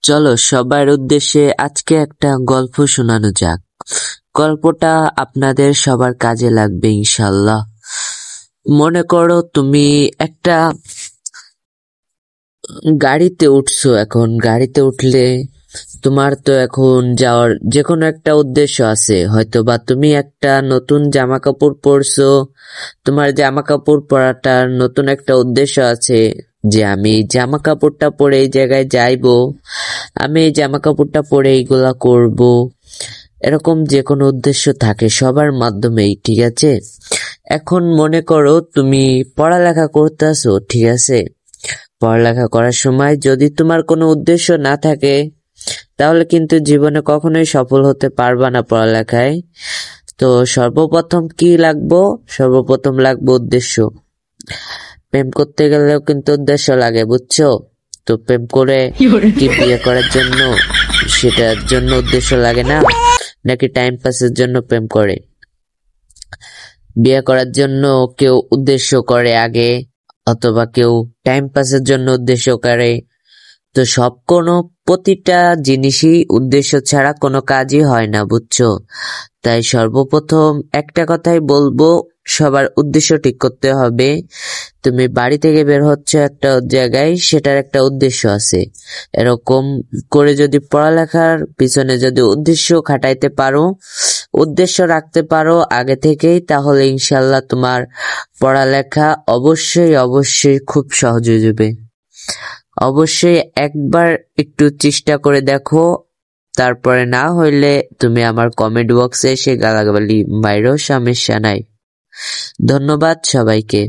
চলো সবার উদ্দেশ্যে আজকে একটা গল্প শোনানো যাক। গল্পটা আপনাদের সবার কাজে লাগবে ইনশাল্লাহ। মনে করো তুমি একটা গাড়িতে উঠছো। এখন গাড়িতে উঠলে তোমার তো এখন যাওয়ার যে কোনো একটা উদ্দেশ্য আছে, হয়তো বা তুমি একটা নতুন জামা কাপড় পরছো। তোমার জামা কাপড় পরাটার নতুন একটা উদ্দেশ্য আছে যে আমি জামা কাপড়টা পরে এই জায়গায় যাইবো, আমি এই জামা কাপড়টা পরে এইগুলা করব। এরকম যে কোনো উদ্দেশ্য থাকে সবার মাধ্যমেই, ঠিক আছে। এখন মনে করো তুমি পড়ালেখা করতেছো, ঠিক আছে। পড়ালেখা করার সময় যদি তোমার কোনো উদ্দেশ্য না থাকে তাহলে কিন্তু জীবনে কখনোই সফল হতে পারবা না পড়ালেখায়। তো সর্বপ্রথম কি লাগবো? সর্বপ্রথম লাগবে উদ্দেশ্য। প্রেম করতে গেলেও কিন্তু উদ্দেশ্য লাগে, বুঝছো? তো প্রেম করে কি বিয়ে করার জন্য সেটার জন্য উদ্দেশ্য লাগে না? নাকি টাইম পাসের জন্য প্রেম করে? বিয়ে করার জন্য কেউ উদ্দেশ্য করে আগে, অথবা কেউ টাইম পাসের জন্য উদ্দেশ্য করে। তো প্রতিটা জিনিসই উদ্দেশ্য ছাড়া কোনো কাজই হয় না, বুঝছো? তাই সর্বপ্রথম একটা কথাই বলবো, সবার উদ্দেশ্য ঠিক করতে হবে। তুমি বাড়ি থেকে বের হচ্ছ একটা জায়গায়, সেটার একটা উদ্দেশ্য আছে। এরকম করে যদি পড়ালেখার পিছনে যদি উদ্দেশ্য খাটাইতে পারো, উদ্দেশ্য রাখতে পারো আগে থেকেই, তাহলে ইনশাল্লাহ তোমার পড়ালেখা অবশ্যই অবশ্যই খুব সহজ হয়ে যাবে। অবশ্যই একবার একটু চেষ্টা করে দেখো, তারপরে না হইলে তুমি আমার কমেন্ট বক্সে এসে গালাগালি মাইরো, সমস্যা নাই। ধন্যবাদ সবাইকে।